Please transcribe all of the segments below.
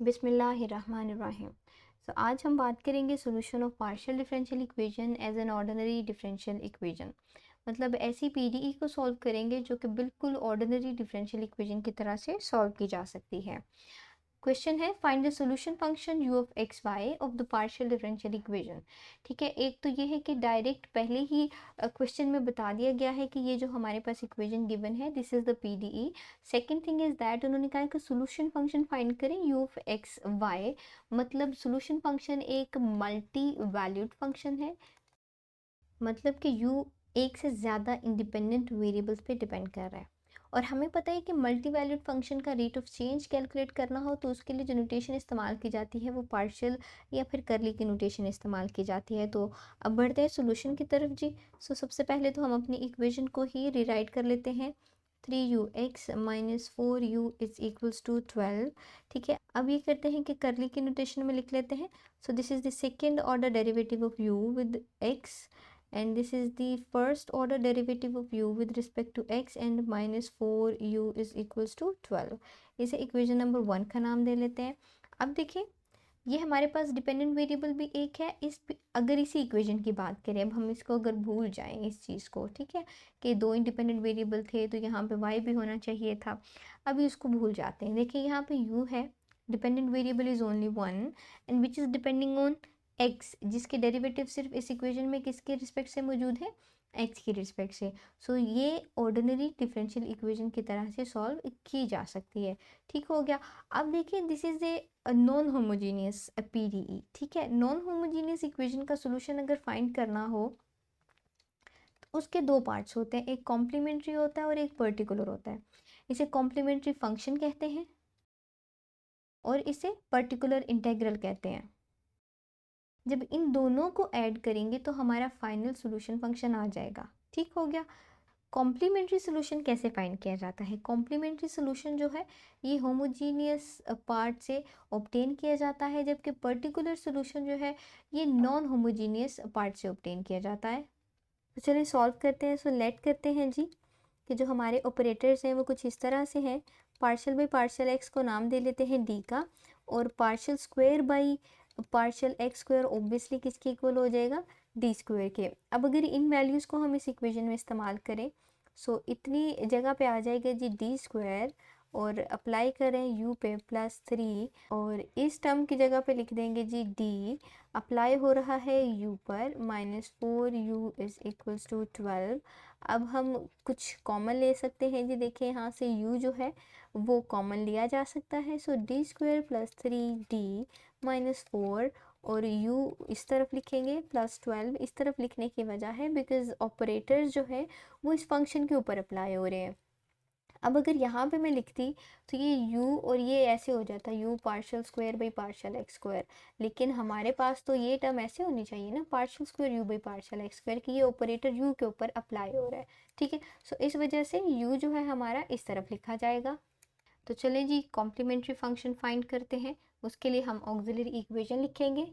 बिस्मिल्लाहिर्रहमानिर्रहीम। आज हम बात करेंगे solution of partial differential equation as an ordinary differential equation. मतलब ऐसी पीडीई को सॉल्व करेंगे जो कि बिल्कुल ऑर्डिनरी डिफरेंशियल इक्वेशन की तरह से सॉल्व की जा सकती है। क्वेश्चन है find the solution function u of x y of the partial differential equation. ठीक है, एक तो ये है कि डायरेक्ट पहले ही क्वेश्चन में बता दिया गया है कि ये जो हमारे पास इक्वेशन गिवन है this is the PDE. Second thing is that उन्होंने कहा कि सॉल्यूशन फंक्शन फाइंड करें u ऑफ एक्स वाई। मतलब सॉल्यूशन फंक्शन एक मल्टी वैल्यूड फंक्शन है, मतलब कि u एक से ज़्यादा इंडिपेंडेंट वेरिएबल्स पे डिपेंड कर रहा है। और हमें पता है कि मल्टी वैल्यूड फंक्शन का रेट ऑफ चेंज कैलकुलेट करना हो तो उसके लिए जो नोटेशन इस्तेमाल की जाती है वो पार्शियल या फिर करली की नोटेशन इस्तेमाल की जाती है। तो अब बढ़ते हैं सोल्यूशन की तरफ जी। सबसे पहले तो हम अपनी इक्वेशन को ही रिराइट कर लेते हैं। 3ux minus 4u is equals to 12। ठीक है, अब ये करते हैं कि करली की नोटेशन में लिख लेते हैं। This is the second order derivative of u with x and this is the first order derivative of u with respect to x and minus 4u is equals to 12। इसे इक्वेशन नंबर 1 का नाम दे लेते हैं। अब देखिए ये हमारे पास dependent variable भी एक है। अगर इसी इक्वेशन की बात करें, अब हम इसको अगर भूल जाएं इस चीज़ को, ठीक है, कि दो इंडिपेंडेंट वेरिएबल थे तो यहाँ पे y भी होना चाहिए था। अभी इसको भूल जाते हैं। देखिए यहाँ पे u है, dependent variable is only one and which is depending on x, जिसके डेरिवेटिव सिर्फ इस इक्वेशन में किसके रिस्पेक्ट से मौजूद है, x की रिस्पेक्ट से। ये ऑर्डिनरी डिफरेंशियल इक्वेशन की तरह से सॉल्व की जा सकती है। ठीक हो गया। अब देखिए this is a non homogeneous PDE. ठीक है, नॉन होमोजीनियस इक्वेशन का सोल्यूशन अगर फाइंड करना हो तो उसके दो पार्ट्स होते हैं, एक कॉम्प्लीमेंट्री होता है और एक पर्टिकुलर होता है। इसे कॉम्प्लीमेंट्री फंक्शन कहते हैं और इसे पर्टिकुलर इंटेग्रल कहते हैं। जब इन दोनों को ऐड करेंगे तो हमारा फाइनल सॉल्यूशन फंक्शन आ जाएगा। ठीक हो गया। कॉम्प्लीमेंट्री सोल्यूशन कैसे फाइंड किया जाता है? कॉम्प्लीमेंट्री सोल्यूशन जो है ये होमोजीनियस पार्ट से ऑब्टेन किया जाता है, जबकि पर्टिकुलर सोल्यूशन जो है ये नॉन होमोजीनियस पार्ट से ऑब्टेन किया जाता है। तो चलिए सॉल्व करते हैं। लेट करते हैं जी कि जो हमारे ऑपरेटर्स हैं वो कुछ इस तरह से हैं। पार्शियल बाई पार्शियल एक्स को नाम दे लेते हैं डी का, और partial square by partial x square obviously किसके इक्वल हो जाएगा, डी स्क्वायर के। अब अगर इन वैल्यूज़ को हम इस इक्वेशन में इस्तेमाल करें इतनी जगह पे आ जाएगा जी डी स्क्वायर, और अप्लाई करें u पे +3, और इस टर्म की जगह पे लिख देंगे जी d। अप्लाई हो रहा है u पर -4u इज़ इक्वल्स टू 12। अब हम कुछ कॉमन ले सकते हैं जी। देखिए यहाँ से u जो है वो कॉमन लिया जा सकता है। डी स्क्वायर +3d -4, और u इस तरफ लिखेंगे +12 इस तरफ लिखने की वजह है बिकॉज ऑपरेटर्स जो है वो इस फंक्शन के ऊपर अप्लाई हो रहे हैं। अब अगर यहाँ पे मैं लिखती तो ये u और ये ऐसे हो जाता u partial square by partial x square, लेकिन हमारे पास तो ये टर्म ऐसे होनी चाहिए ना, partial square u by partial x square, कि ये ऑपरेटर u के ऊपर अप्लाई हो रहा है। ठीक है, इस वजह से u जो है हमारा इस तरफ लिखा जाएगा। तो चलें जी कॉम्प्लीमेंट्री फंक्शन फाइंड करते हैं। उसके लिए हम ऑक्सिलरी इक्वेशन लिखेंगे।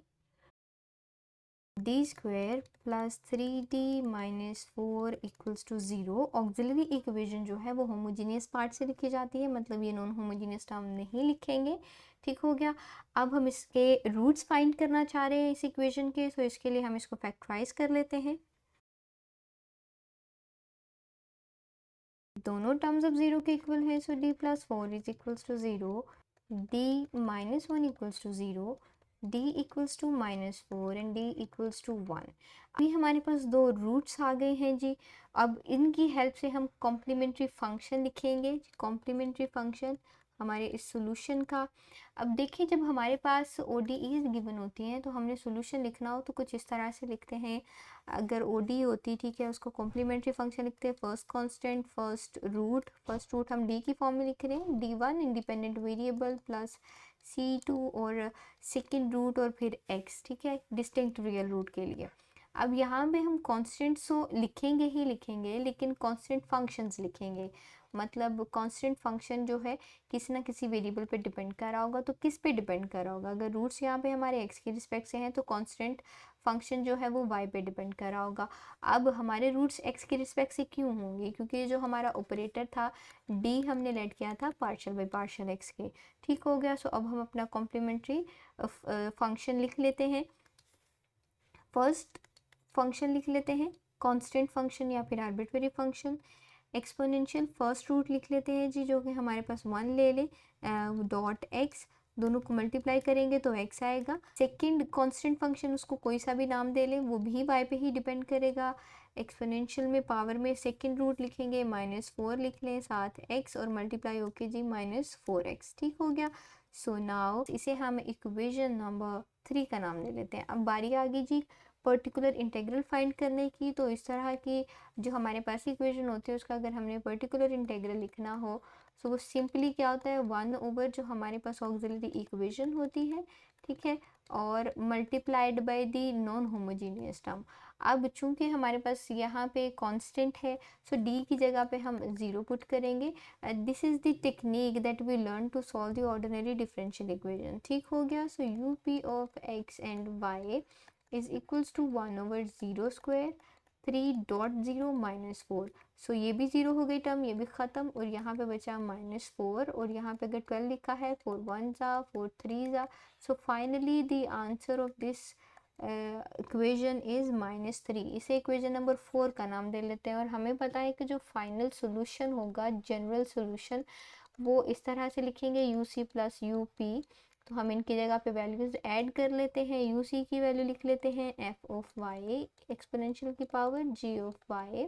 D square +3d -4 equals to 0। Auxiliary equation जो है वो होमोजीनियस पार्ट से लिखी जाती है, मतलब ये नॉन होमोजीनियस टर्म नहीं लिखेंगे। ठीक हो गया। अब हम इसके रूट्स फाइंड करना चाह रहे हैं इस इक्वेशन के, इसके लिए हम इसको फैक्टराइज कर लेते हैं। दोनों टर्म्स अब 0 के इक्वल है, d +4 is equals to 0, d -1 equals to 0, d equals to -4 and d equals to 1। अभी हमारे पास दो रूट्स आ गए हैं जी। अब इनकी हेल्प से हम कॉम्प्लीमेंट्री फंक्शन लिखेंगे। कॉम्प्लीमेंट्री फंक्शन हमारे इस सॉल्यूशन का। अब देखिए जब हमारे पास ODEs गिवन होती हैं तो हमने सॉल्यूशन लिखना हो तो कुछ इस तरह से लिखते हैं। अगर ODE होती, ठीक है, उसको कॉम्प्लीमेंट्री फंक्शन लिखते हैं फर्स्ट कांस्टेंट फर्स्ट रूट हम d की फॉर्म में लिख रहे हैं, d1 independent variable plus c2 और सेकेंड रूट और फिर x। ठीक है, डिस्टिंक्ट रियल रूट के लिए। अब यहाँ पे हम कॉन्स्टेंट्स तो लिखेंगे ही लिखेंगे, लेकिन कॉन्स्टेंट फंक्शंस लिखेंगे। मतलब कॉन्स्टेंट फंक्शन जो है किसी ना किसी वेरिएबल पे डिपेंड कर रहा होगा, तो किस पे डिपेंड कर रहा होगा? अगर रूट्स यहाँ पे हमारे एक्स के रिस्पेक्ट से हैं तो कॉन्स्टेंट फंक्शन जो है वो वाई पे डिपेंड कर रहा होगा। अब हमारे रूट्स एक्स के रिस्पेक्ट से क्यों होंगे? क्योंकि जो हमारा ऑपरेटर था डी हमने लेट किया था पार्शियल बाई पार्शियल एक्स के। ठीक हो गया। सो अब हम अपना कॉम्प्लीमेंट्री फंक्शन लिख लेते हैं। फर्स्ट फंक्शन लिख लेते हैं कांस्टेंट फंक्शन या फिर arbitrary function. Exponential first root लिख लेते हैं जी, जो कि हमारे पास 1 ले ले डॉट एक्स, दोनों को मल्टीप्लाई करेंगे तो x आएगा। सेकंड कांस्टेंट फंक्शन, उसको कोई सा भी नाम दे लें, वो भी y पे ही डिपेंड करेगा। एक्सपोनेंशियल में पावर में सेकंड रूट लिखेंगे, -4 लिख लें साथ x और मल्टीप्लाई होके जी -4x। ठीक हो गया। सो नाउ इसे हम इक्वेशन नंबर 3 का नाम दे लेते हैं। अब बारी आ गई जी पर्टिकुलर इंटीग्रल फाइंड करने की। तो इस तरह की जो हमारे पास इक्वेशन होती है उसका अगर हमने पर्टिकुलर इंटीग्रल लिखना हो तो वो सिंपली क्या होता है, 1 जो हमारे पास ऑक्सिलरी इक्वेशन होती है, ठीक है, और multiplied by the non homogeneous term. अब चूंकि हमारे पास यहाँ पे कांस्टेंट है, सो डी की जगह पे हम 0 पुट करेंगे। This is the technique that we learn to solve the ordinary differential equation. ठीक हो गया। So u p of x and y is equals to 1/0 square 3.0 -4। सो ये भी 0 हो गई टर्म, ये भी ख़त्म, और यहाँ पे बचा -4, और यहाँ पे अगर 12 लिखा है 4 1 जा 4 3 जा। So finally the answer of this equation is -3। इसे इक्वेशन नंबर 4 का नाम दे लेते हैं। और हमें पता है कि जो फाइनल सोल्यूशन होगा, जनरल सोल्यूशन, वो इस तरह से लिखेंगे u c plus u p. तो हम इनकी जगह पे वैल्यूज ऐड कर लेते हैं। यू सी की वैल्यू लिख लेते हैं एफ ऑफ वाई एक्सपोनेंशियल की power g of y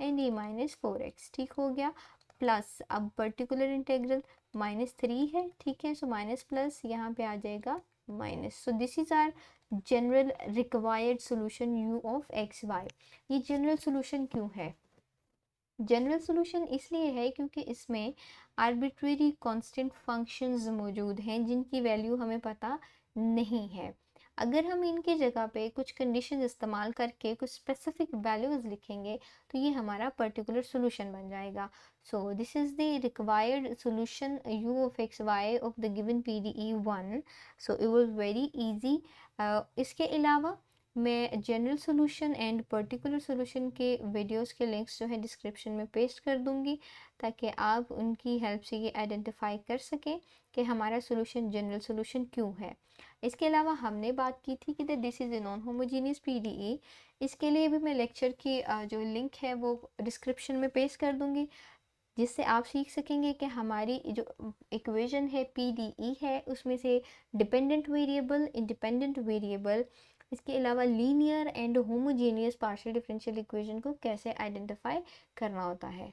and e -4x। ठीक हो गया। प्लस अब पर्टिकुलर इंटीग्रल -3 है, ठीक है, सो माइनस प्लस यहाँ पे आ जाएगा minus. So this is our general required solution u of x y. ये जनरल सोल्यूशन क्यों है? जनरल सोल्यूशन इसलिए है क्योंकि इसमें आर्बिट्रेरी कांस्टेंट फंक्शंस मौजूद हैं जिनकी वैल्यू हमें पता नहीं है। अगर हम इनकी जगह पे कुछ कंडीशन इस्तेमाल करके कुछ स्पेसिफिक वैल्यूज लिखेंगे तो ये हमारा पर्टिकुलर सोल्यूशन बन जाएगा। So this is the required solution u of x y of the given PDE 1। So it was very easy. इसके अलावा मैं general solution and particular solution के वीडियोस के लिंक्स जो है डिस्क्रिप्शन में पेस्ट कर दूंगी, ताकि आप उनकी हेल्प से ये आइडेंटिफाई कर सकें कि हमारा सोल्यूशन जनरल सोल्यूशन क्यों है। इसके अलावा हमने बात की थी कि this is a non homogeneous PDE। इसके लिए भी मैं लेक्चर की जो लिंक है वो डिस्क्रिप्शन में पेस्ट कर दूंगी, जिससे आप सीख सकेंगे कि हमारी जो इक्वेशन है PDE है उसमें से डिपेंडेंट वेरिएबल, इंडिपेंडेंट वेरिएबल, इसके अलावा linear and homogeneous partial differential equation को कैसे आइडेंटिफाई करना होता है।